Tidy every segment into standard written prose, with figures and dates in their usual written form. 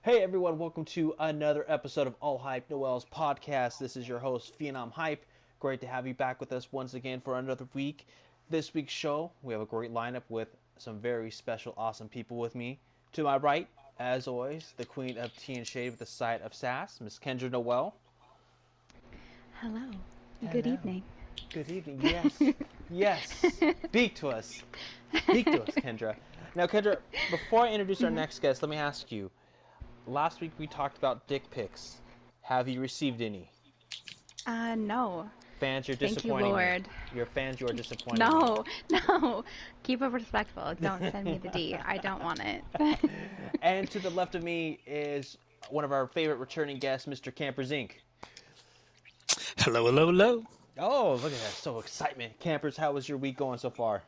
Hey everyone, welcome to another episode of All Hype Noel's podcast. This is your host, Phenom Hype. Great to have you back with us once again for another week. This week's show, we have a great lineup with some very special, awesome people with me. To my right, as always, the queen of tea and shade with a side of sass, Miss Kendra Noel. Hello. Good Hello. evening. Good evening. Yes. Yes. Speak to us. Speak to us, Kendra. Now, Kendra, before I introduce our next guest, let me ask you. Last week we talked about dick pics. Have you received any? No. Fans, you're Thank you, disappointing me. Lord. Your fans, you are disappointing me. No. Keep it respectful. Don't send me the D. I don't want it. And to the left of me is one of our favorite returning guests, Mr. Camperzinc. Hello, hello, hello. Oh, look at that. So excitement. Campers, how was your week going so far?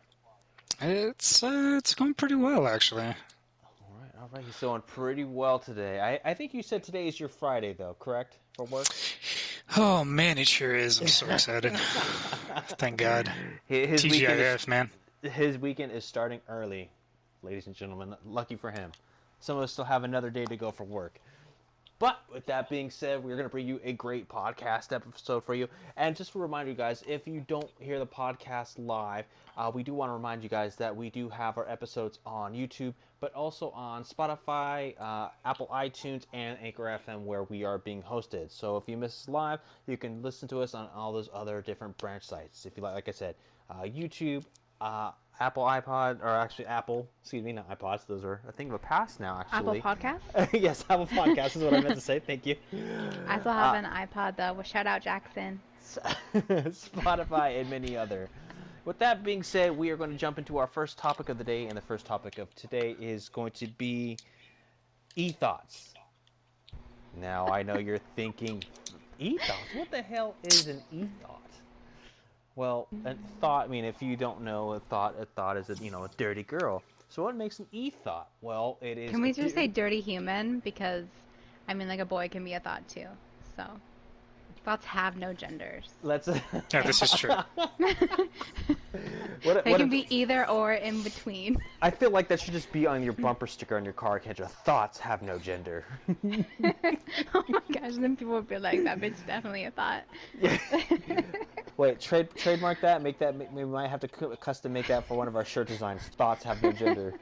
It's going pretty well, actually. All right. He's doing pretty well today. I think you said today is your Friday, though, correct? For work? Oh man, it sure is. I'm so excited. Thank God. His TGIF, man. His weekend is starting early, ladies and gentlemen. Lucky for him. Some of us still have another day to go for work. But with that being said, we're going to bring you a great podcast episode for you. And just to remind you guys, if you don't hear the podcast live, we do want to remind you guys that we do have our episodes on YouTube, but also on Spotify, Apple iTunes, and Anchor FM, where we are being hosted. So if you miss us live, you can listen to us on all those other different branch sites. If you like I said, YouTube, Apple iPod, or actually Apple, excuse me, not iPods, those are a thing of the past now, actually. Apple Podcast? Yes, Apple Podcast is what I meant to say, thank you. I still have an iPod, though. Well, shout out Jackson. Spotify, and many other. With that being said, we are going to jump into our first topic of the day, and the first topic of today is going to be e-thoughts. Now, I know you're thinking, e-thoughts? What the hell is an e-thought? Well, a thought, I mean, if you don't know a thought is a dirty girl. So what makes an e-thought? Well, it is... Can we just say dirty human? Because, I mean, like a boy can be a thought, too. So, thoughts have no genders. Let's... Yeah, this is true. They can be either or in between. I feel like that should just be on your bumper sticker on your car, Kendra. Thoughts have no gender. Oh my gosh, then people would be like, that bitch definitely a thought. Yeah. Wait, trademark that. Make that. We might have to custom make that for one of our shirt designs. Thoughts have no gender.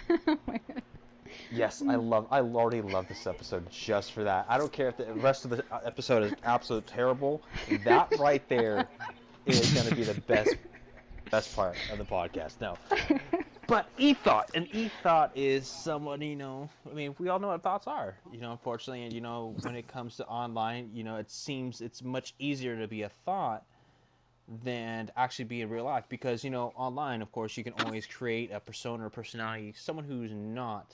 Oh my god. Yes, I already love this episode just for that. I don't care if the rest of the episode is absolutely terrible. That right there is going to be the best part of the podcast. No. But an e-thought is someone, I mean, we all know what thoughts are, unfortunately, and, when it comes to online, it seems it's much easier to be a thought than to actually be in real life because, online, of course, you can always create a persona or personality, someone who's not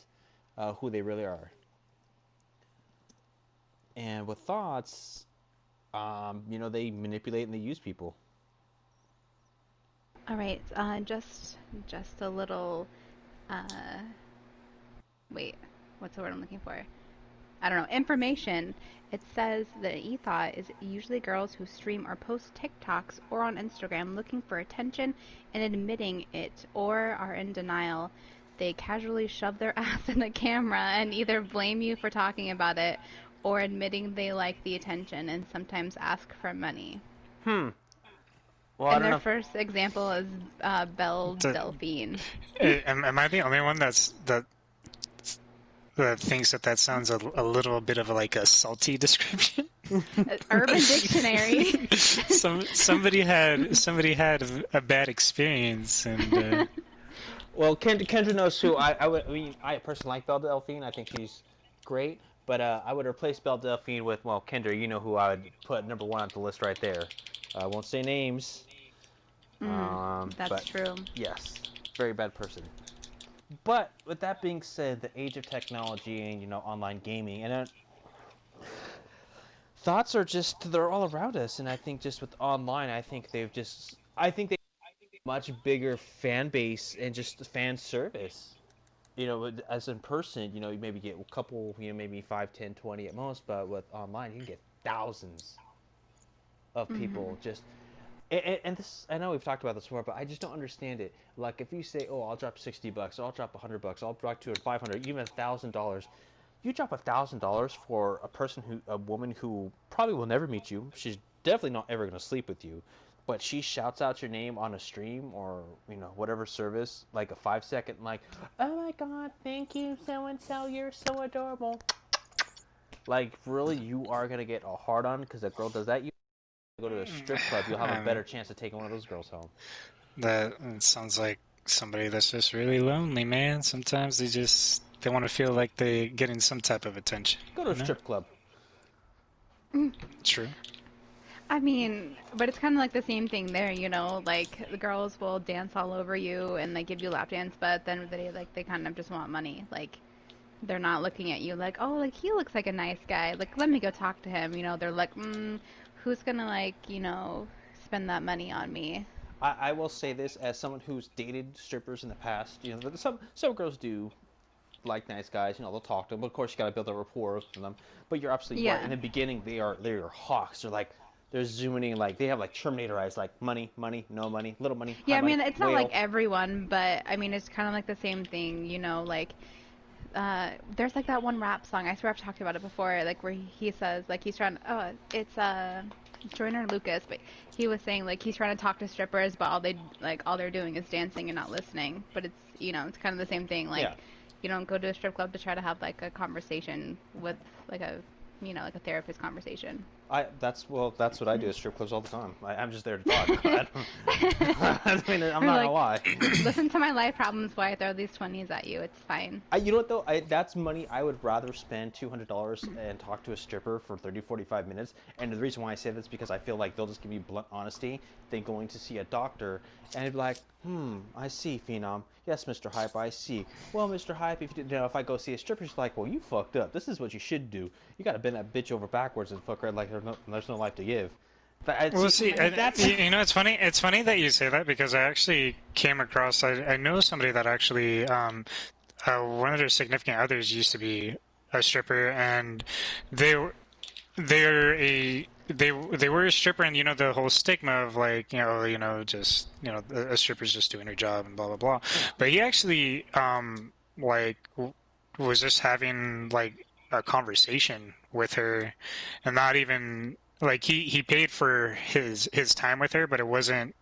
who they really are. And with thoughts, they manipulate and they use people. All right, just a little, wait, what's the word I'm looking for? I don't know, information. It says that e-thought is usually girls who stream or post TikToks or on Instagram looking for attention and admitting it, or are in denial. They casually shove their ass in the camera and either blame you for talking about it or admitting they like the attention and sometimes ask for money. Well, and their first example is Belle Delphine. Am I the only one that thinks that sounds a little bit of like a salty description? Urban Dictionary. Somebody had a bad experience and. Well, Kendra knows who I personally like Belle Delphine. I think she's great, but I would replace Belle Delphine with, well, Kendra, you know who I would put number one on the list right there. I won't say names. That's true. Yes, very bad person. But with that being said, the age of technology and online gaming and thoughts are they're all around us, and I think just with online, I think they much bigger fan base and just fan service. As in person, you maybe get a couple, maybe 5, 10, 20 at most, but with online, you can get thousands of people just. And this, I know we've talked about this before, but I just don't understand it. Like, if you say, "Oh, I'll drop $60, or I'll drop $100, I'll drop to $500, even $1,000," You drop $1,000 for a woman who probably will never meet you. She's definitely not ever going to sleep with you, but she shouts out your name on a stream or whatever service, like a 5 second, like, oh my god, thank you so and so, you're so adorable. Like, really, you are going to get a hard on because a girl does that. You go to a strip club, you'll have a better chance of taking one of those girls home. That sounds like somebody that's just really lonely, man. Sometimes they want to feel like they're getting some type of attention. Go to a strip club. True. I mean, but it's kind of like the same thing there, like the girls will dance all over you and they give you lap dance, but at the end of the day, like they kind of just want money. Like they're not looking at you like, oh, like he looks like a nice guy. Like let me go talk to him. They're like, who's gonna like, spend that money on me? I will say this as someone who's dated strippers in the past. Some girls do like nice guys. They'll talk to them. But of course, you got to build a rapport with them. But you're absolutely right. In the beginning, they're hawks. They're zooming in, like they have like Terminator eyes, like money, no money, little money. Yeah, I mean, money, it's not like everyone, but I mean, it's kind of like the same thing. Like there's like that one rap song. I swear I've talked about it before. Like where he says like he's trying. Oh, it's Joyner Lucas, but he was saying like he's trying to talk to strippers, but all they're doing is dancing and not listening. But it's it's kind of the same thing. Like you don't go to a strip club to try to have like a conversation with like a like a therapist conversation. That's what I do at strip clubs all the time. I'm just there to talk. I mean, I'm not gonna lie. Listen to my life problems while I throw these 20s at you. It's fine. You know what though? That's money I would rather spend $200 and talk to a stripper for 30-45 minutes. And the reason why I say this is because I feel like they'll just give me blunt honesty than going to see a doctor and it'd be like, I see, Phenom. Yes, Mr. Hype, I see. Well, Mr. Hype, if I go see a stripper, she's like, well, you fucked up. This is what you should do. You gotta bend that bitch over backwards and fuck her like there's no life to give. It's funny. It's funny that you say that because I actually came across. I know somebody that actually, one of their significant others used to be a stripper, and they were a stripper, and the whole stigma of like a stripper's just doing her job and blah blah blah. But he actually was just having like a conversation with her, and not even like he paid for his time with her, but it wasn't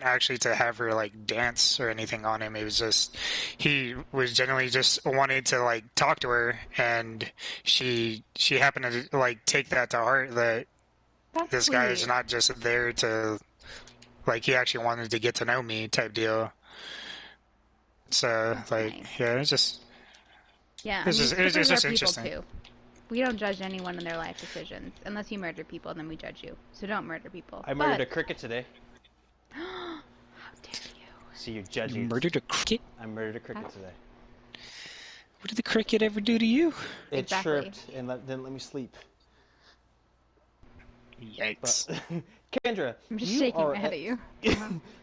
actually to have her like dance or anything on him. It was just he was generally just wanted to like talk to her, and she happened to like take that to heart that this guy is not just there to like he actually wanted to get to know me type deal. So like nice. Yeah, it's just it's just interesting. Too. We don't judge anyone in their life decisions. Unless you murder people, then we judge you. So don't murder people. I murdered a cricket today. How dare you? See, you're judging. You murdered a cricket? I murdered a cricket today. What did the cricket ever do to you? It chirped and didn't let me sleep. Yikes. But, Kendra, I'm just shaking my head at you.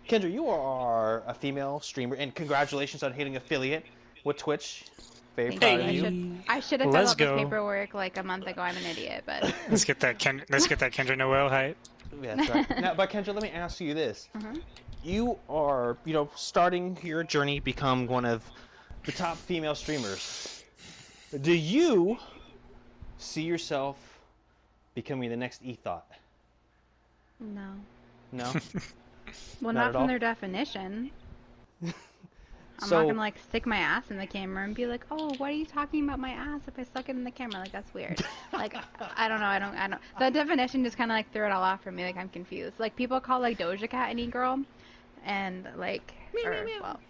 Kendra, you are a female streamer, and congratulations on hitting affiliate with Twitch. Very proud of you. I should have filled out this paperwork like a month ago. I'm an idiot, but let's get that Kendra Noel hype. Yeah, that's right. Now, but Kendra, let me ask you this: you are, starting your journey, become one of the top female streamers. Do you see yourself becoming the next Ethot? No. No. Well, not from their definition. I'm not gonna like stick my ass in the camera and be like, oh, why are you talking about my ass if I suck it in the camera? Like that's weird. Like I don't know. I don't. The definition just kind of like threw it all off for me. Like I'm confused. Like people call like Doja Cat an e-girl, and like, well,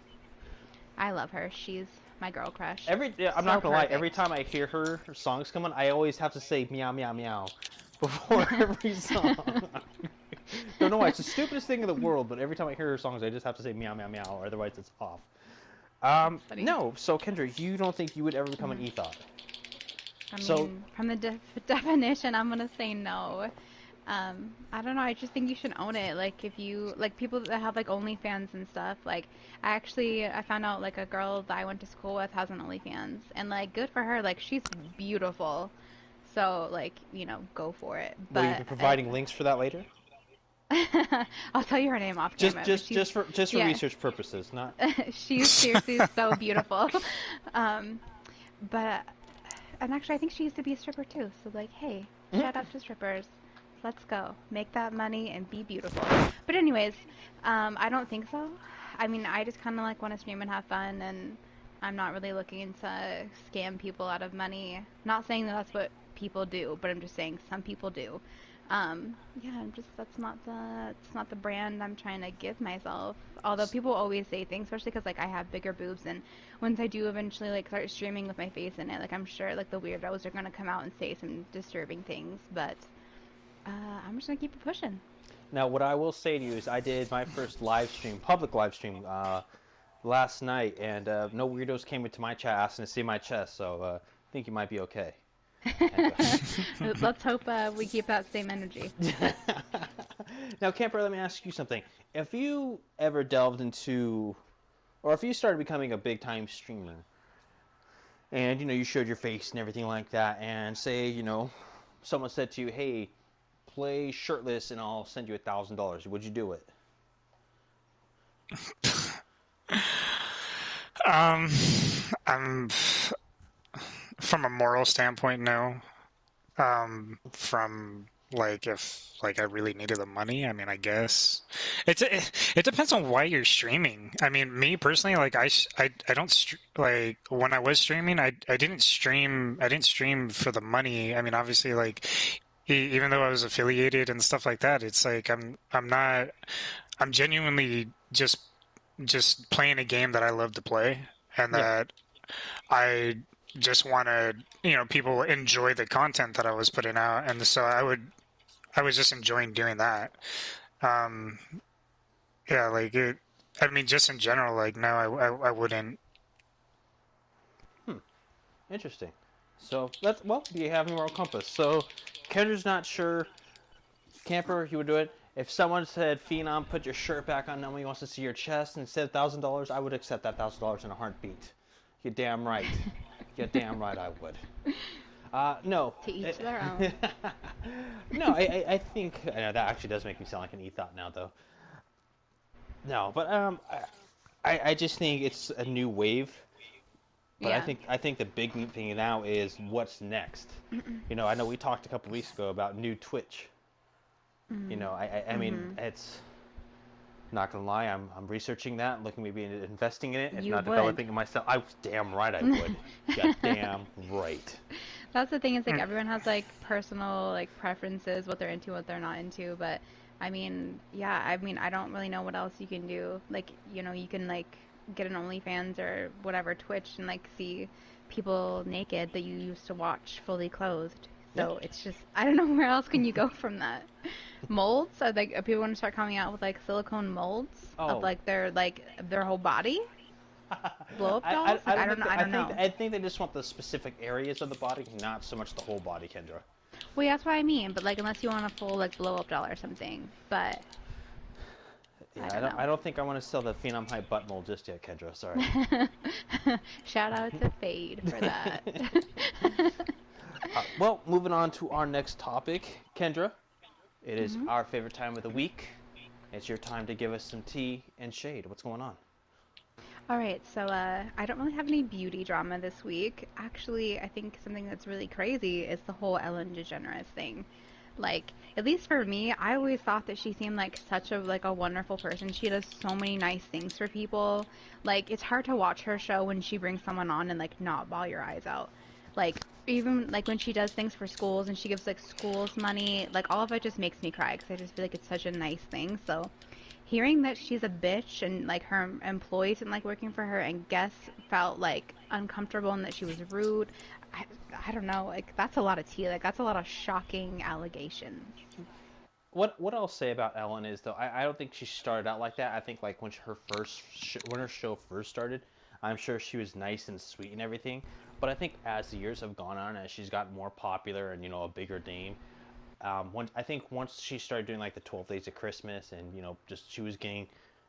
I love her. She's my girl crush. I'm not gonna lie. Every time I hear her songs come on, I always have to say meow meow meow before every song. Don't know why. It's the stupidest thing in the world, but every time I hear her songs, I just have to say meow meow meow, or otherwise it's off. No, so Kendra, you don't think you would ever become an Ethot? I mean, from the definition, I'm gonna say no. I don't know, I just think you should own it. Like, if you, like, people that have, like, OnlyFans and stuff, like, I found out, like, a girl that I went to school with has an OnlyFans, and, like, good for her, like, she's beautiful. So, like, go for it. Will you be providing links for that later? I'll tell you her name off camera. Just for research purposes, not. She's seriously so beautiful. But And actually, I think she used to be a stripper too. So like, hey, shout out to strippers. Let's go. Make that money and be beautiful. But anyways, I don't think so. I mean, I just kind of like want to stream and have fun, and I'm not really looking to scam people out of money. Not saying that that's what people do, but I'm just saying some people do. Yeah, I'm just it's not the brand I'm trying to give myself. Although people always say things, especially because like I have bigger boobs, and once I do eventually like start streaming with my face in it, like I'm sure like the weirdos are gonna come out and say some disturbing things, but I'm just gonna keep it pushing. Now, what I will say to you is, I did my first live stream, public live stream, last night, and no weirdos came into my chat asking to see my chest. So I think you might be okay, Kendra. Let's hope we keep that same energy. Now, Camper, let me ask you something. If you ever delved into, or if you started becoming a big time streamer, and you showed your face and everything like that, and say someone said to you, "Hey, play shirtless, and I'll send you $1,000," would you do it? Um, I'm from a moral standpoint, no. From like if like I really needed the money, I mean, I guess it depends on why you're streaming. I mean, me personally, like I don't like when I was streaming, I didn't stream for the money. I mean, obviously, like even though I was affiliated and stuff like that, it's like I'm not I'm genuinely just playing a game that I love to play and Yeah. that I just wanted, people enjoy the content that I was putting out, and so I was just enjoying doing that. Um, yeah, like it. I mean, just in general, like no, I wouldn't. Hmm. Interesting. So well, you have moral compass. So Kendra's not sure. Camper, he would do it. If someone said, "Phenom, put your shirt back on. Nobody wants to see your chest," and said $1,000, I would accept that $1,000 in a heartbeat. You're damn right. You're damn right. I would. No. To each their own. No, I think I know that actually does make me sound like an ethot now, though. No, but I just think it's a new wave. But I Yeah. think I think the big thing now is what's next. I know we talked a couple weeks ago about new Twitch. I mean, Mm-hmm. it's not gonna lie. I'm researching that, looking maybe investing in it, if You not would. developing it myself. I was damn right I would. God damn right. That's the thing is like everyone has like personal like preferences, what they're into, what they're not into. But I mean, yeah, I mean, I don't really know what else you can do. Like, you can like get an OnlyFans or whatever Twitch and like see people naked that you used to watch fully clothed. Yeah. So it's just I don't know where else can you go from that. Molds? Are people going to start coming out with like silicone molds of Oh. like their whole body? Blow up dolls? I Like don't I don't think know. I I don't think know. I think they just want the specific areas of the body, not so much the whole body, Kendra. Well, yeah, that's what I mean. But like, unless you want a full like blow up doll or something. But I Yeah, don't I don't think I want to sell the Phenom High butt mold just yet, Kendra. Sorry. know. Shout out to Fade for that. Well, moving on to our next topic, Kendra. It is hmm our favorite time of the week. It's your time to give us some tea and shade. What's going on? All right, so I don't really have any beauty drama this week. Actually, I think something that's really crazy is the whole Ellen DeGeneres thing. Like, at least for me, I always thought that she seemed like such a wonderful person. She does so many nice things for people. Like, it's hard to watch her show when she brings someone on and like not bawl your eyes out. Like, even like when she does things for schools and she gives like schools money, like all of it just makes me cry because I just feel like it's such a nice thing. So, hearing that she's a bitch and like her employees didn't like working for her and guests felt like uncomfortable and that she was rude. I, I don't know, like that's a lot of tea. Like that's a lot of shocking allegations. What I'll say about Ellen is, though, I don't think she started out like that. I think like when her show first started, I'm sure she was nice and sweet and everything. But I think as the years have gone on, as she's gotten more popular and a bigger name, I think once she started doing like the 12 Days of Christmas, and just she was getting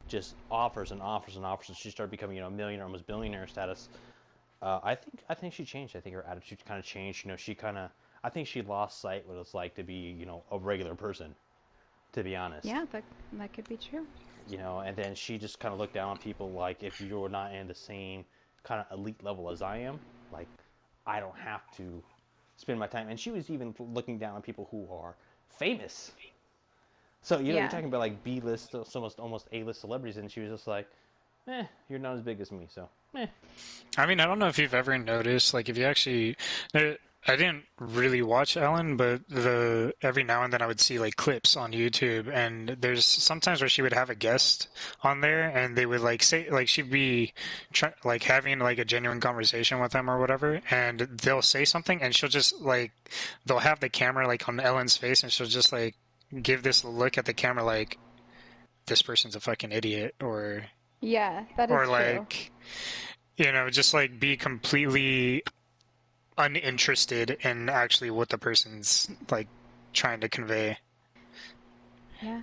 just offers and offers and offers, and she started becoming a millionaire, almost billionaire status. I think she changed. I think her attitude kind of changed. She kind of I think she lost sight what it's like to be a regular person, to be honest. Yeah, that could be true. And then she just kind of looked down on people, like, if you're not in the same kind of elite level as I am, like, I don't have to spend my time. And she was even looking down on people who are famous. So, you know, you're Yeah. talking about like B-list, almost A-list celebrities, and she was just like, you're not as big as me, so, I mean, I don't know if you've ever noticed, like, if you actually, I didn't really watch Ellen, but every now and then I would see like clips on YouTube, and there's sometimes where she would have a guest on there, and they would like say, like, she'd be like having like a genuine conversation with them or whatever, and they'll say something, and she'll just like, they'll have the camera like on Ellen's face, and she'll just like give this look at the camera like, this person's a fucking idiot, Yeah, that is or true. like, you know, just like be completely uninterested in actually what the person's like trying to convey. Yeah.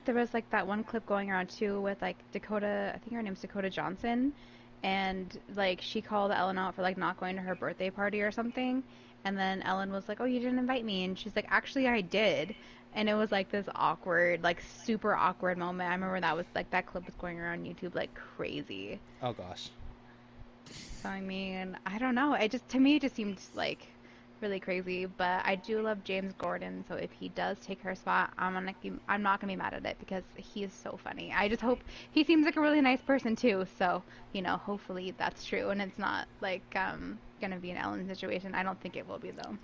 There was like that one clip going around too with like Dakota, I think her name's Dakota Johnson, and like she called Ellen out for like not going to her birthday party or something, and then Ellen was like, "Oh, you didn't invite me," and she's like, "Actually, I did." And it was like this awkward, like super awkward moment. I remember that was like that clip was going around YouTube like crazy. oh gosh. So I mean, I don't know. It just to me it just seemed like really crazy, but I do love James Gordon, so if he does take her spot, I'm not gonna be mad at it because he is so funny. I just hope he seems like a really nice person too, so you know, hopefully that's true and it's not like gonna be an Ellen situation. I don't think it will be though.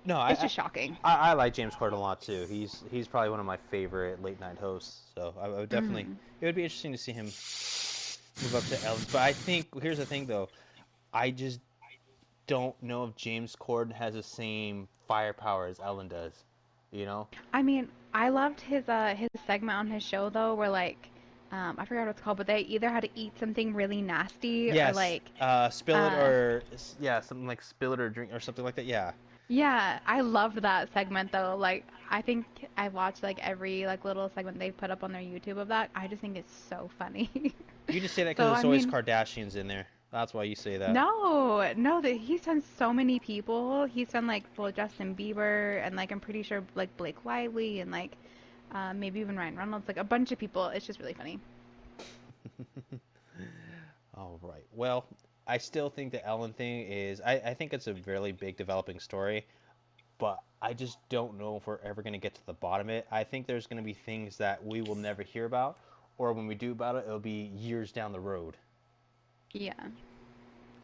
No, It's just shocking. I like James Corden a lot too. He's probably one of my favorite late night hosts. So I would definitely. Hmm. It would be interesting to see him move up to Ellen's. But I think here's the thing though. I just don't know if James Corden has the same firepower as Ellen does. You know? I mean, I loved his segment on his show though, where like I forgot what it's called, but they either had to eat something really nasty or Yes. like Spill it uh or yeah, something like spill it or drink or something like that. Yeah. yeah, I loved that segment though. Like I think I watched like every like little segment they put up on their YouTube of that. I just think it's so funny. You just say that because So there's I always mean, Kardashians in there. That's why you say that. no, that he's done so many people. He's done like well Justin Bieber and like I'm pretty sure like Blake Lively and like maybe even Ryan Reynolds, like a bunch of people. It's just really funny. All right. Well, I still think the Ellen thing is. I think it's a really big developing story, but I just don't know if we're ever going to get to the bottom of it. I think there's going to be things that we will never hear about, or when we do about it, it'll be years down the road. Yeah.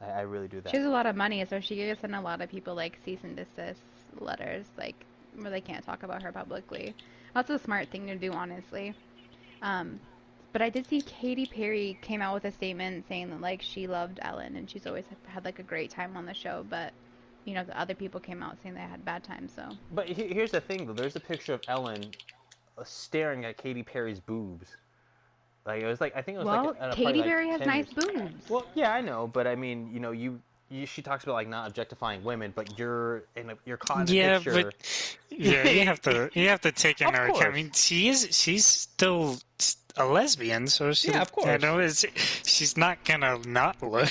I really do She that. has a lot of money, so she could send a lot of people like cease and desist letters, like where they can't talk about her publicly. That's a smart thing to do, honestly. Um, but I did see Katy Perry came out with a statement saying that like she loved Ellen and she's always had like a great time on the show, but you know the other people came out saying they had bad times. So But here's the thing, though. There's a picture of Ellen staring at Katy Perry's boobs. Like it was like I think it was like well, at a party Katy like Perry has 10 nice years. boobs. Well, yeah, I know, but I mean, you know, she talks about like not objectifying women, but you're caught in a Yeah, but picture. yeah, you have to take into Of account. I course. mean, she's still a lesbian, so Yeah, of course. she's not gonna not look.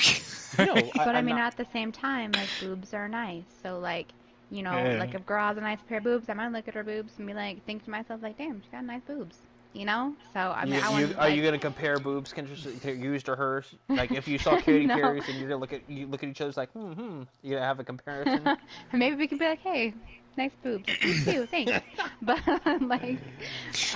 No, But I I'm mean, not. at the same time, like boobs are nice. So like, you know, Yeah. like if a girl has a nice pair of boobs, I might look at her boobs and be like, think to myself like, damn, she got nice boobs. You know? So I mean, I You wouldn't are you like, gonna compare boobs, Kendras, to used or hers? Like if you saw Katy no. Perry's and you're gonna look at each other's like you gonna have a comparison. Maybe we could be like, hey, nice boobs. Thank you, thanks. But like,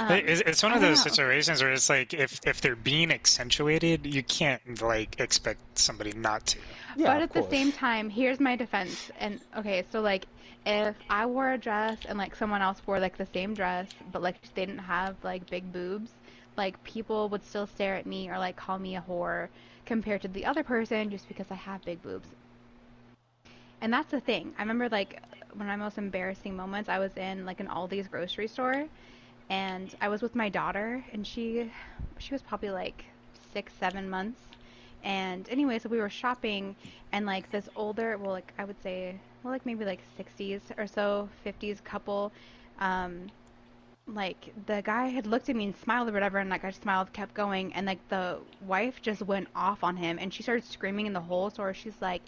It's one I of don't those know. situations where it's like if they're being accentuated, you can't like expect somebody not to. Yeah, But of at the same course. time, here's my defense. And okay, so like if I wore a dress and like someone else wore like the same dress, but like they didn't have like big boobs, like people would still stare at me or like call me a whore compared to the other person just because I have big boobs. And that's the thing. I remember like one of my most embarrassing moments, I was in like an Aldi's grocery store and I was with my daughter and she was probably like 6, 7 months. And anyway, so we were shopping and like this older, well like I would say well like maybe like 60s or so, 50s couple, um, like the guy had looked at me and smiled or whatever and like I smiled, kept going and like the wife just went off on him and she started screaming in the whole store. She's like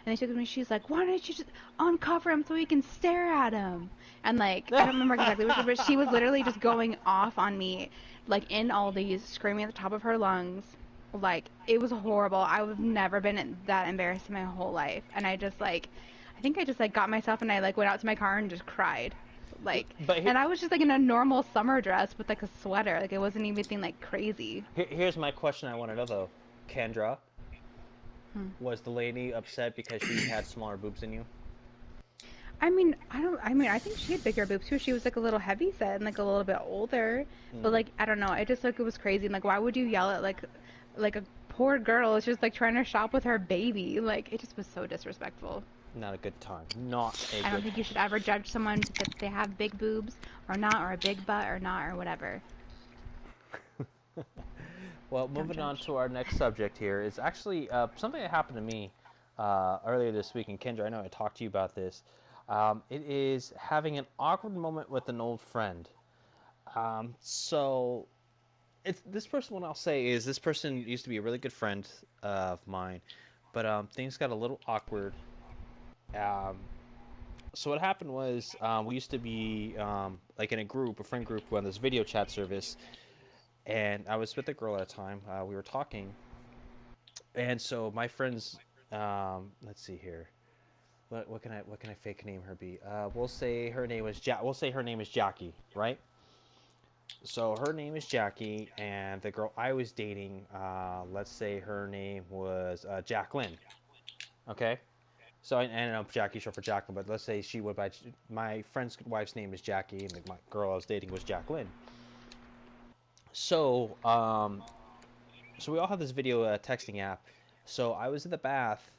and they took me, she's like, why don't you just uncover him so we can stare at him? And like, I don't remember exactly what she said, but she was literally just going off on me, like in Aldi's, screaming at the top of her lungs. Like, it was horrible. I've never been that embarrassed in my whole life. And I just, like, I think I just, like, got myself and I, like, went out to my car and just cried. Like, But and I was just, like, in a normal summer dress with, like, a sweater. Like, it wasn't anything, like, crazy. here's my question I want to know though, Kendra, Hmm. was the lady upset because she had smaller boobs than you? I think she had bigger boobs too. She was like a little heavy set and like a little bit older. But Hmm. like, I don't know. I just like it was crazy. And like, why would you yell at like a poor girl is just like trying to shop with her baby? Like, it just was so disrespectful. Not a good time. Not a I don't good think you should ever judge someone if they have big boobs or not, or a big butt or not, or whatever. time. Well, Don't moving on judge. to our next subject here is actually something that happened to me earlier this week. And Kendra, I know I talked to you about this. It is having an awkward moment with an old friend. So it's this person. What I'll say is this person used to be a really good friend of mine, but things got a little awkward. Um, so what happened was we used to be like in a friend group, on this video chat service, and I was with a girl at a time. We were talking, and so my friends, let's see here. What can I fake name her be? We'll say her name was We'll say her name is Jackie, right? So her name is Jackie, and the girl I was dating, let's say her name was Jacqueline. Okay. So I ended up Jackie short for Jacqueline, but let's say she went by my friend's wife's name is Jackie, and my girl I was dating was Jacqueline. So so we all have this video texting app. So I was in the bath,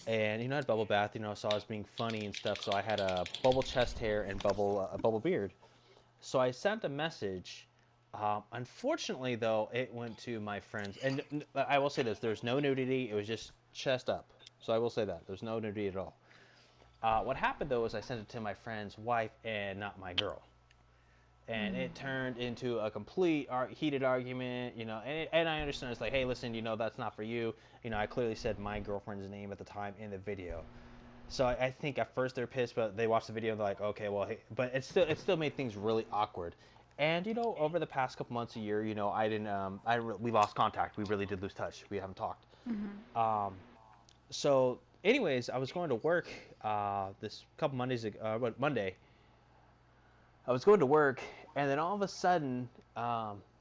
and I had bubble bath, so I was being funny and stuff. So I had a bubble chest hair and a bubble beard. So I sent a message. Unfortunately, though, it went to my friends, and I will say this: there's no nudity. It was just chest up. So I will say that there's no nudity at all. What happened though is I sent it to my friend's wife and not my girl, and Mm. it turned into a complete heated argument. And I understand it's like, hey, listen, that's not for you. I clearly said my girlfriend's name at the time in the video. So I think at first they're pissed, but they watch the video and they're like, okay, well, hey, but it still made things really awkward. And over the past couple months, a year, I didn't, we lost contact. We really did lose touch. We haven't talked. Mhm. Um, so, anyways, I was going to work this couple Mondays ago, Monday. I was going to work, and then all of a sudden,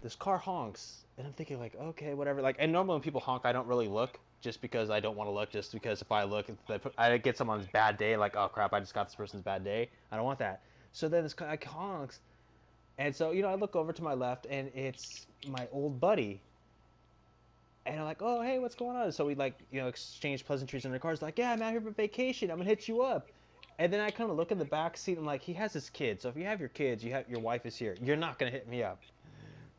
this car honks, and I'm thinking like, okay, whatever. Like, and normally when people honk, I don't really look, just because I don't want to look. Just because if I look, I get someone's bad day. Like, oh crap, I just got this person's bad day. I don't want that. So then this guy honks, and so I look over to my left, and it's my old buddy. And I'm like, oh hey, what's going on? So we like exchange pleasantries in the cars. Like, yeah, I'm out here for vacation. I'm gonna hit you up. And then I kind of look in the back seat and like, he has his kids. So if you have your kids, your wife is here. You're not gonna hit me up.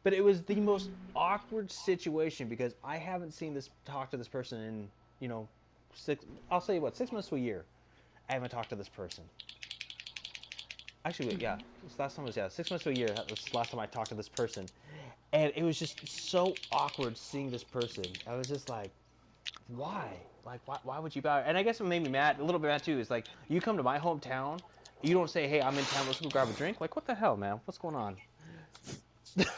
But it was the most awkward situation because I haven't seen this talk to this person in six. I'll say what 6 months to a year. I haven't talked to this person. Actually, wait, yeah, Mhm. this last time was 6 months to a year. That was the last time I talked to this person, and it was just so awkward seeing this person. I was just like, why? Like, why would you bow? And I guess what made me mad, a little bit mad too, is like, you come to my hometown, you don't say, hey, I'm in town, let's go grab a drink. Like, what the hell, man? What's going on?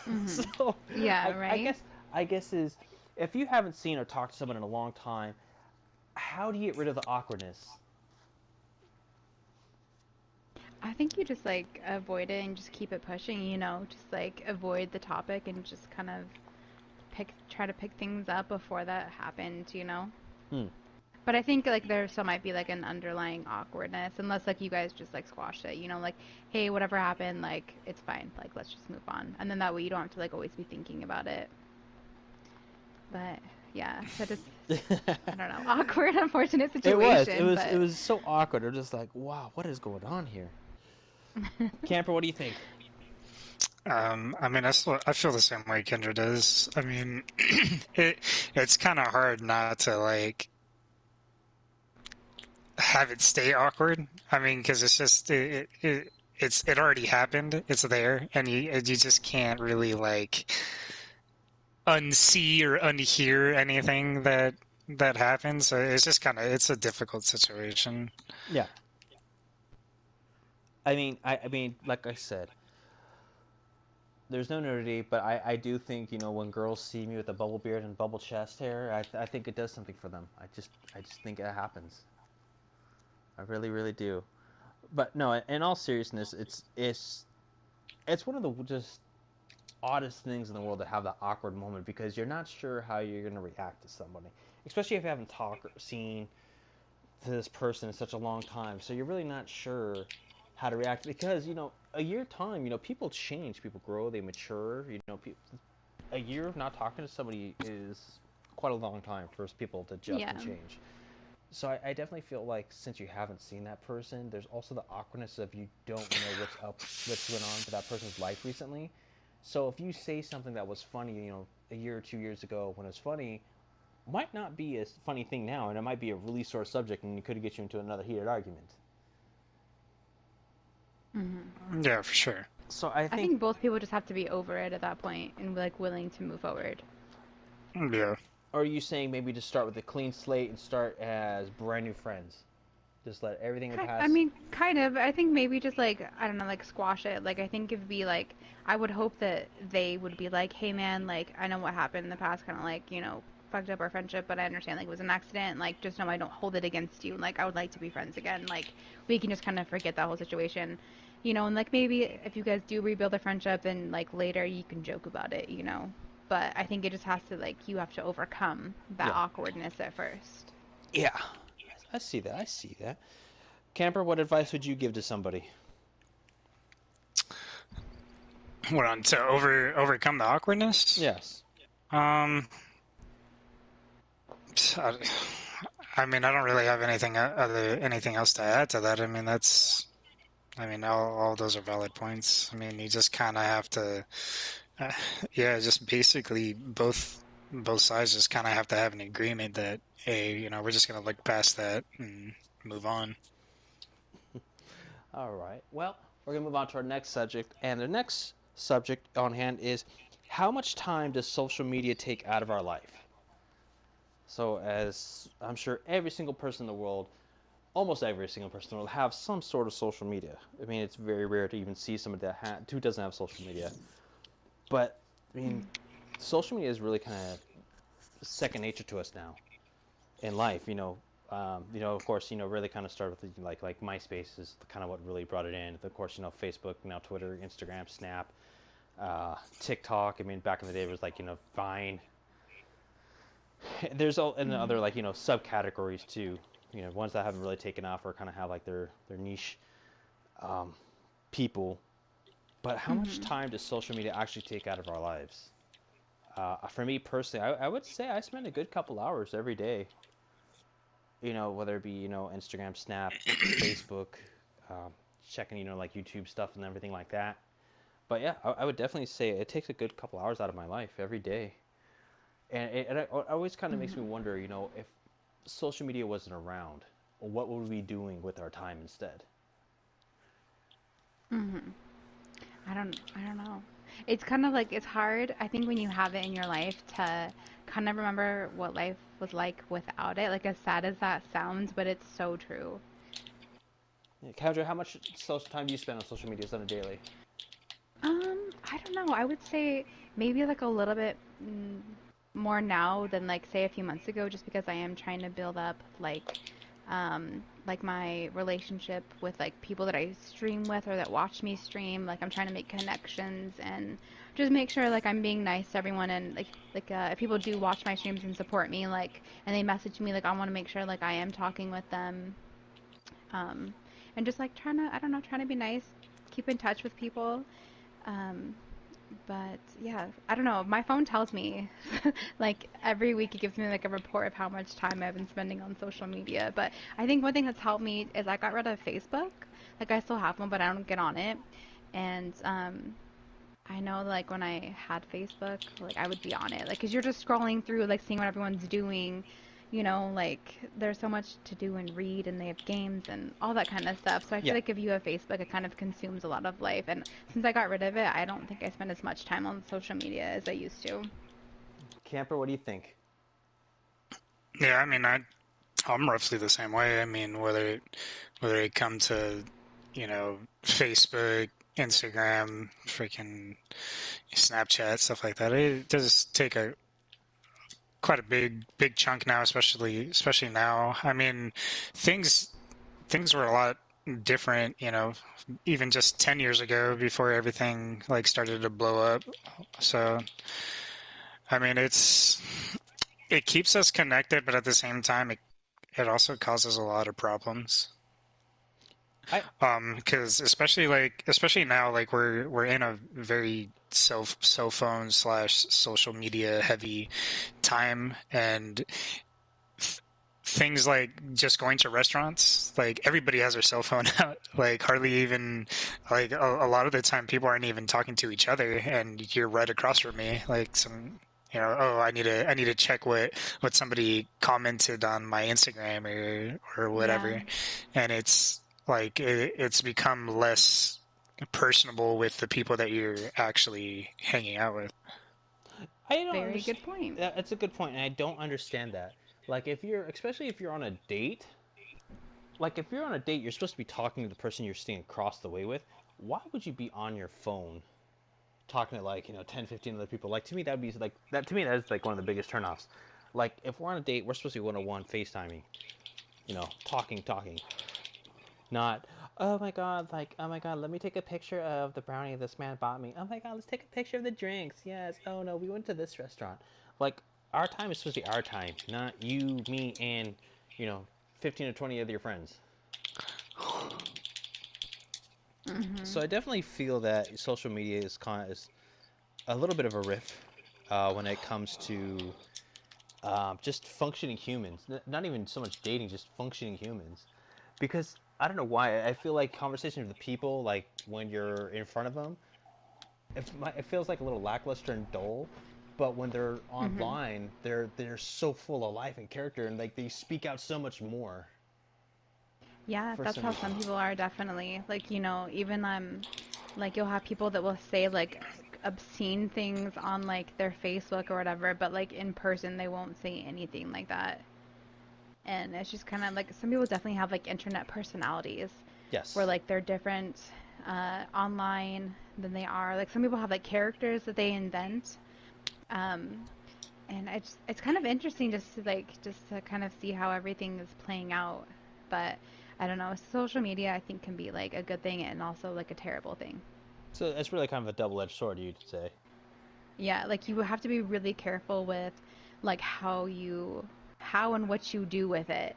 Mhm. So, Yeah. I Right. guess, is if you haven't seen or talked to someone in a long time, how do you get rid of the awkwardness? I think you just like avoid it and just keep it pushing. Just like avoid the topic and just kind of try to pick things up before that happened. Hmm. But I think like there still might be like an underlying awkwardness unless like you guys just like squash it, like, hey, whatever happened, like it's fine. Like let's just move on. And then that way you don't have to like always be thinking about it. But yeah, that is I don't know, awkward, unfortunate It was. It situation, was. It but was so awkward. I'm just like, wow, what is going on here? Camper, what do you think? I mean, I feel the same way Kendra does. I mean, it it's kind of hard not to like have it stay awkward. I mean, because it's just it already happened. It's there, and you just can't really like unsee or unhear anything that happens. So it's just it's a difficult situation. Yeah. I mean, like I said, there's no nudity, but I do think, when girls see me with a bubble beard and bubble chest hair, I think it does something for them. I just think it happens. I really, really do. But no, in all seriousness, it's one of the just oddest things in the world to have that awkward moment because you're not sure how you're going to react to somebody, especially if you haven't talked or seen to this person in such a long time. So you're really not sure how to react because a year time, people change, people grow, they mature. A year of not talking to somebody is quite a long time for people to adjust Yeah. and change. So I definitely feel like since you haven't seen that person, there's also the awkwardness of you don't know what's going on with that person's life recently. So if you say something that was funny, a year or 2 years ago when it was funny, might not be a funny thing now, and it might be a really sore subject, and it could get you into another heated argument. Hmm. Yeah, for sure. So I I think, think both people just have to be over it at that point and like willing to move forward. Yeah. are you saying maybe just start with a clean slate and start as brand new friends? Just let everything I pass. mean, kind of. I think maybe just like I don't know, like squash it. Like I think it'd be like I would hope that they would be like, "Hey man, like I know what happened in the past, kind of like fucked up our friendship, but I understand like it was an accident. Like just know I don't hold it against you. Like I would like to be friends again. Like we can just kind of forget that whole situation, and like maybe if you guys do rebuild a friendship, then like later you can joke about it. But I think it just has to like you have to overcome that Yeah, awkwardness at first. yeah. I see that. I see that. Camper, what advice would you give to somebody? What on to overcome the awkwardness? Yes. Um, I, I mean, I don't really have anything else to add to that. I mean, all those are valid points. I mean, you just kind of have to, uh, yeah, just basically both sides just kind of have to have an agreement that, hey, we're just gonna look past that and move on. All right. Well, we're going to move on to our next subject. And the next subject on hand is how much time does social media take out of our life? So, as I'm sure every single person in the world, almost every single person in the world, have some sort of social media. I mean, it's very rare to even see somebody who doesn't have social media. But, I mean, social media is really kind of second nature to us now in life. Of course, really kind of started with like MySpace is kind of what really brought it in. Of course, Facebook, now Twitter, Instagram, Snap, TikTok. I mean, back in the day, it was like Vine. There's all and Mm-hmm. other like subcategories too. Ones that haven't really taken off or kind of have like their niche um, people. But how much Mm-hmm. time does social media actually take out of our lives? For me personally, I would say I spend a good couple hours every day. Whether it be Instagram, Snap, Facebook, um, checking like YouTube stuff and everything like that. But yeah, I would definitely say it takes a good couple hours out of my life every day, and it always kind of makes me Mm-hmm. wonder, if social media wasn't around, what would we be doing with our time instead? Mm-hmm. I don't know. It's kind of like it's hard, I think, when you have it in your life to kind of remember what life was like without it. Like as sad as that sounds, but it's so true. Yeah, Kendra, how much social time do you spend on social media on a daily? I don't know. I would say maybe like a little bit more now than like say a few months ago, just because I am trying to build up like my relationship with like people that I stream with or that watch me stream. Like I'm trying to make connections and just make sure like I'm being nice to everyone and if people do watch my streams and support me like and they message me like I want to make sure like I am talking with them um and just like trying to I don't know trying to be nice, keep in touch with people. Um, but yeah, I don't know. My phone tells me like every week it gives me like a report of how much time I've been spending on social media. But I think one thing that's helped me is I got rid of Facebook. Like I still have one, but I don't get on it. And I know like when I had Facebook, like I would be on it. Like 'cause you're just scrolling through like seeing what everyone's doing. Like there's so much to do and read and they have games and all that kind of stuff. So I feel Yeah, like if you have Facebook, it kind of consumes a lot of life. And since I got rid of it, I don't think I spend as much time on social media as I used to. Camper, what do you think? Yeah, I mean, I'm roughly the same way. I mean, whether it come to Facebook, Instagram, freaking Snapchat, stuff like that. It does take a quite a big chunk now, especially now. I mean, things things were a lot different, even just 10 years ago before everything like started to blow up. So, I mean, it keeps us connected, but at the same time, it also causes a lot of problems. I Because especially now, like we're in a very cell phone slash social media heavy time, and things like just going to restaurants, like everybody has their cell phone out. Like hardly even like a lot of the time people aren't even talking to each other, and you're right across from me. Like some, oh, I need to check what somebody commented on my Instagram or Yeah. whatever, and it's like it's become less personable with the people that you're actually hanging out with. I don't Very understand. good point. That's a good point, and I don't understand that. Like, especially if you're on a date, like if you're on a date, you're supposed to be talking to the person you're sitting across the way with. Why would you be on your phone talking to, like, 10, 15 other people? Like, to me, that would be like that. To me, that is like one of the biggest turnoffs. Like, if we're on a date, we're supposed to be one-on-one FaceTiming, talking, not, oh my god, like, oh my god, let me take a picture of the brownie this man bought me. Oh my god, let's take a picture of the drinks. Yes. Oh no, we went to this restaurant. Like, our time is supposed to be our time, not you, me, and, you know, 15 or 20 of your friends. So I definitely feel that social media is a little bit of a riff when it comes to just functioning humans. Not even so much dating, just functioning humans. Because I don't know why I feel like conversation with the people, like when you're in front of them, it feels like a little lackluster and dull. But when they're Mm-hmm. online, they're so full of life and character, and like they speak out so much more Yeah, for that's some how some reason. people are definitely. Like, even like you'll have people that will say like obscene things on like their Facebook or whatever, but like in person they won't say anything like that. And it's just kind of like some people definitely have like internet personalities where Yes. like they're different online than they are. Like some people have like characters that they invent. Um, and it's kind of interesting just to kind of see how everything is playing out. But I don't know, social media I think can be like a good thing and also like a terrible thing. So it's really kind of a double-edged sword, you'd say. Yeah, like you have to be really careful with like how and what you do with it.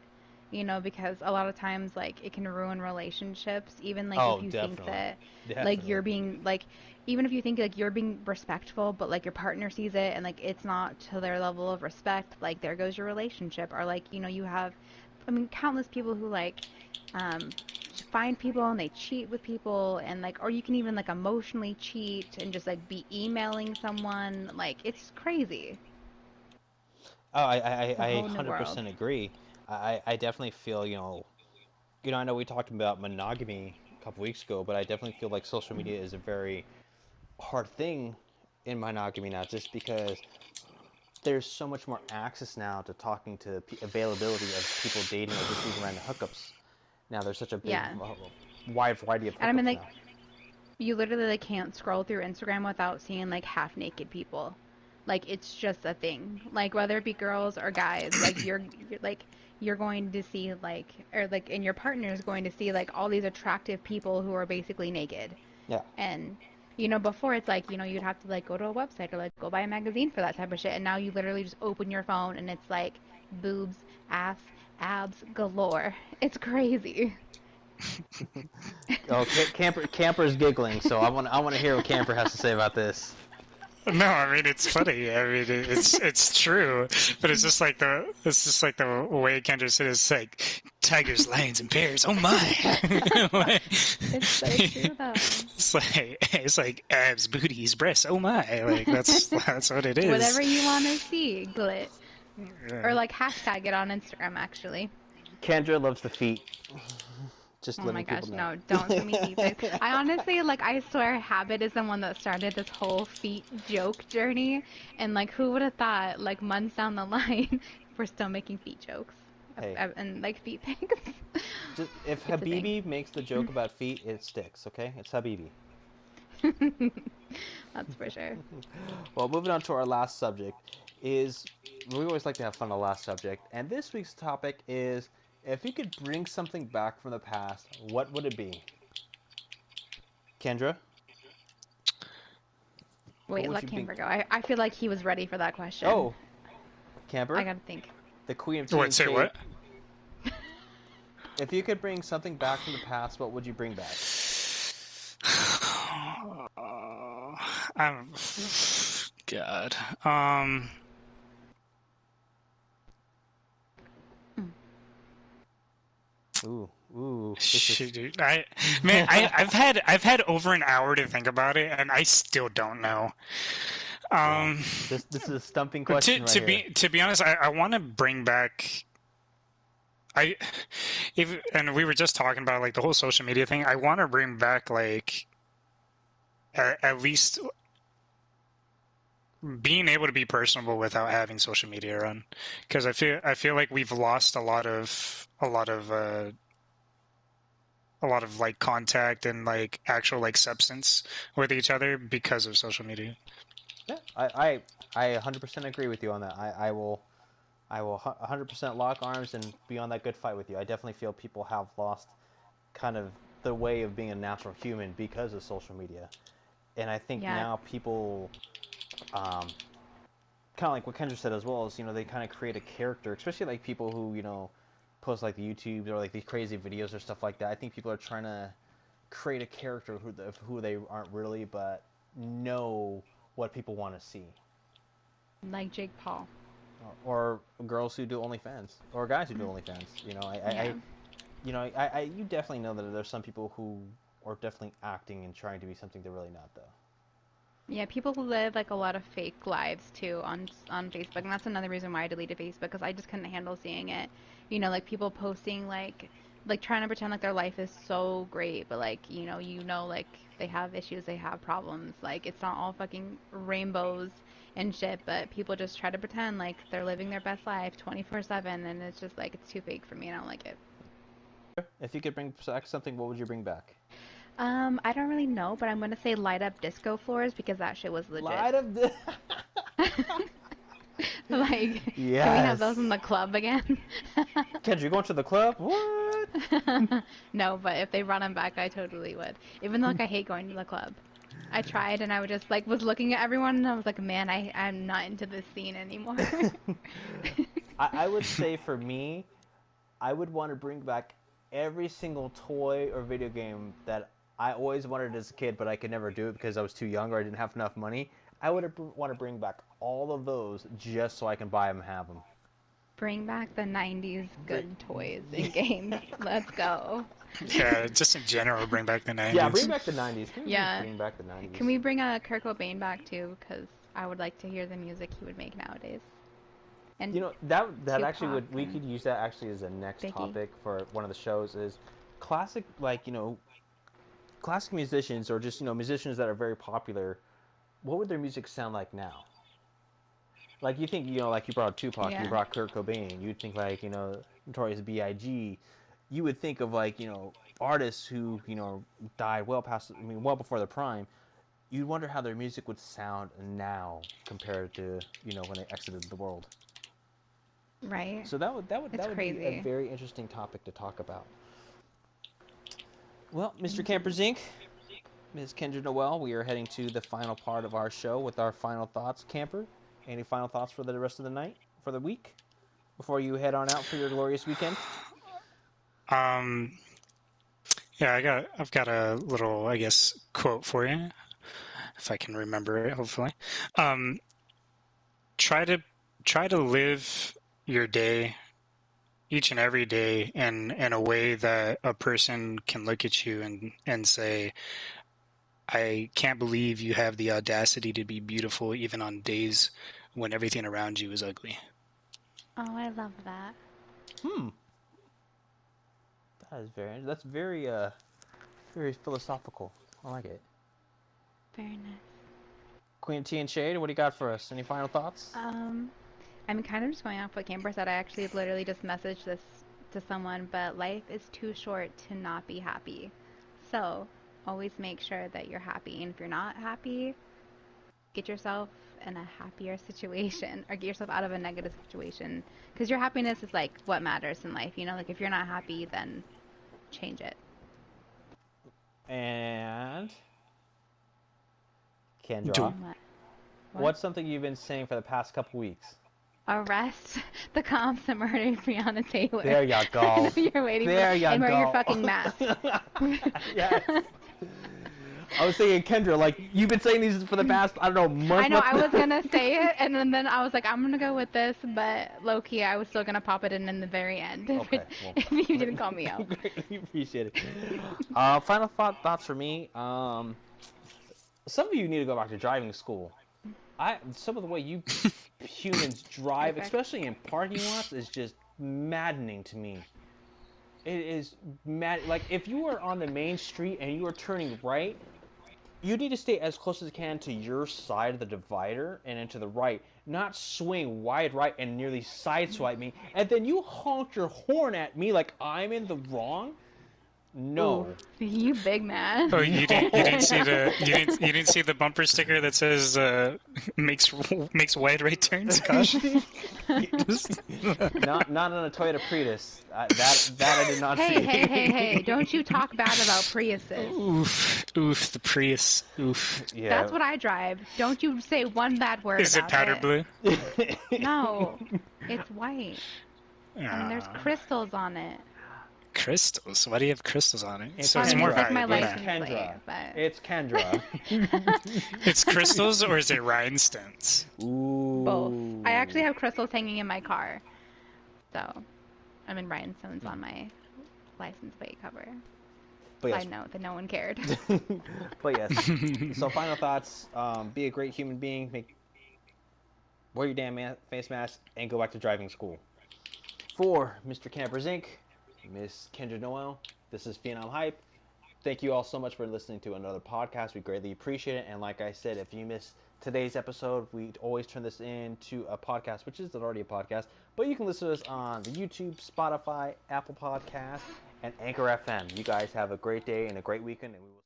Because a lot of times like it can ruin relationships even like if Oh, you think definitely, that like you're definitely. being like even if you think like you're being respectful but like your partner sees it and like it's not to their level of respect, like there goes your relationship. Or like, you have I mean countless people who like um find people and they cheat with people and like or you can even like emotionally cheat and just like be emailing someone, like it's crazy. Oh, It's a I whole new world. 100% agree. I definitely feel, I know we talked about monogamy a couple weeks ago, but I definitely feel like social media is a very hard thing in monogamy now, just because there's so much more access now to talking to availability of people dating or just even random hookups. Now there's such a big, Yeah. wide variety of And I mean hookups like now. you literally like can't scroll through Instagram without seeing like half naked people. Like it's just a thing. Like whether it be girls or guys, like you're going to see like or like and your partner is going to see like all these attractive people who are basically naked. Yeah. And before it's like, you'd have to like go to a website or like go buy a magazine for that type of shit. And now you literally just open your phone and it's like boobs, ass, abs galore. It's crazy. Oh, Camper's giggling, so I want to hear what Camper has to say about this. No, I mean it's funny. I mean it's true, but it's just like the way Kendra said it's like tigers, lions, and bears. Oh my! It's so true though. It's like abs, booties, breasts. Oh my! Like that's what it is. Whatever you want to see, glit. Or Yeah. like hashtag it on Instagram actually. Kendra loves the feet. Just Oh my letting gosh, people know. no, don't send me feet pics. I honestly, like, I swear Habit is the one that started this whole feet joke journey. And, like, who would have thought, like, months down the line, we're still making feet jokes Hey, and, like, feet pics. just if It's a thing. Habibi makes the joke about feet, it sticks. Okay, it's Habibi. That's for sure. Well, moving on to our last subject is we always like to have fun on the last subject, and this week's topic is if you could bring something back from the past, what would it be? Kendra, what Wait, would let you bring? Camper go. I feel like he was ready for that question. Oh, I Camper, gotta think. the Queen of Tea What? and Say Shade. what? If you could bring something back from the past, what would you bring back? I'm God. Mm. Ooh, this is Shoot, dude. I've had over an hour to think about it, and I still don't know. yeah. Um, This is a stumping but question right here. to be honest, I want to bring back. I if and we were just talking about like the whole social media thing. I want to bring back like at least being able to be personable without having social media run, because I feel like we've lost a lot of like contact and like actual like substance with each other because of social media. Yeah, I 100% agree with you on that. I will 100% lock arms and be on that good fight with you. I definitely feel people have lost kind of the way of being a natural human because of social media. And I think Yeah. now people, kind of like what Kendra said as well, is, they kind of create a character, especially like people who, post like the YouTubes or like these crazy videos or stuff like that. I think people are trying to create a character of who they aren't really, but know what people want to see. Like Jake Paul. Or girls who do OnlyFans, or guys who do OnlyFans. Yeah. You definitely know that there's some people who are definitely acting and trying to be something they're really not, though. Yeah, people who live like a lot of fake lives too on Facebook, and that's another reason why I deleted Facebook because I just couldn't handle seeing it. Like people posting like trying to pretend like their life is so great, but like like they have issues, they have problems. Like it's not all fucking rainbows and shit, but people just try to pretend like they're living their best life 24/7, and it's just like it's too fake for me, and I don't like it. If you could bring back something, what would you bring back? I don't really know, but I'm gonna say light up disco floors because that shit was legit. Light of the. Like, can we have those in Yes. the club again? Kendra, you going to the club? What? No, but if they run them back, I totally would. Even though like I hate going to the club. I tried and I would just like was looking at everyone and I was like, man, I'm not into this scene anymore. I would say for me, I would want to bring back every single toy or video game that I always wanted as a kid, but I could never do it because I was too young or I didn't have enough money. I would want to bring back all of those just so I can buy them and have them. Bring back the 90s Bring, good toys and games. Let's go. Yeah, just in general, bring back the yeah, bring 90s. back the 90s. Can we Yeah. bring back the 90s? Can we bring Kurt Cobain back too? Because I would like to hear the music he would make nowadays. And That actually Tupac we and could use that actually as a next Biggie. topic for one of the shows is classic, like, classic musicians or just, musicians that are very popular. What would their music sound like now? Like you think, like you brought Tupac, you Yeah. brought Kurt Cobain, you'd think like, Notorious B.I.G. You would think of like, artists who, died well past, I mean, well before their prime. You'd wonder how their music would sound now compared to, when they exited the world. Right. So that It's would be a crazy. very interesting topic to talk about. Well, Mr. Camperzinc, Ms. Kendra Noel, we are heading to the final part of our show with our final thoughts. Camper, any final thoughts for the rest of the night, for the week, before you head on out for your glorious weekend? Um, yeah, I've got a little, I guess, quote for you, if I can remember it, hopefully. Um, try to live your day, each and every day, in a way that a person can look at you and say, I can't believe you have the audacity to be beautiful even on days when everything around you is ugly. Oh, I love that. Hmm, that's very philosophical. I like it. Very nice. Queen Tea and Shade, what do you got for us? Any final thoughts? I'm kind of just going off what Camber said. I actually literally just messaged this to someone, but life is too short to not be happy. So, always make sure that you're happy. And if you're not happy, get yourself in a happier situation or get yourself out of a negative situation. Because your happiness is like what matters in life. You know, like if you're not happy, then change it. And Kendra, Do. what's something you've been saying for the past couple weeks? Arrest the cops that murdered Breonna Taylor. There you go. I know you're waiting for that. And wear your go. fucking mask. Yes. I was thinking, Kendra, like, you've been saying these for the past, I don't know, month. I know, I was gonna say it, and then I was like, I'm gonna go with this, but low-key, I was still gonna pop it in the very end Okay, if you didn't call me out. Greatly appreciate it. Final thoughts for me. Some of you need to go back to driving school. Some of the way you humans drive, especially in parking lots, is just maddening to me. It is mad. Like, if you are on the main street and you are turning right, you need to stay as close as you can to your side of the divider and into the right, not swing wide right and nearly sideswipe me, and then you honk your horn at me like I'm in the wrong. No. Ooh, you big man. Oh, you didn't see the bumper sticker that says makes wide right turns? Gosh. not on a Toyota Prius. That I did not see. Hey! Don't you talk bad about Priuses? Oof, the Prius. Oof. Yeah. That's what I drive. Don't you say one bad word Is it about powder blue? No, it's white. And there's crystals on it. Crystals? Why do you have crystals on it? It's It's more like my valuable. license plate, but... It's Kendra. It's crystals or is it rhinestones? Ooh. Both. I actually have crystals hanging in my car. So, I mean rhinestones on my license plate cover. But yes. Side note that no one cared. But yes. So final thoughts. Be a great human being. Wear your damn face mask and go back to driving school. For Mr. Camperzinc, Miss Kendra Noel, this is Phenom Hype. Thank you all so much for listening to another podcast. We greatly appreciate it. And like I said, if you missed today's episode, we always turn this into a podcast, which is already a podcast. But you can listen to us on the YouTube, Spotify, Apple Podcasts, and Anchor FM. You guys have a great day and a great weekend. And we will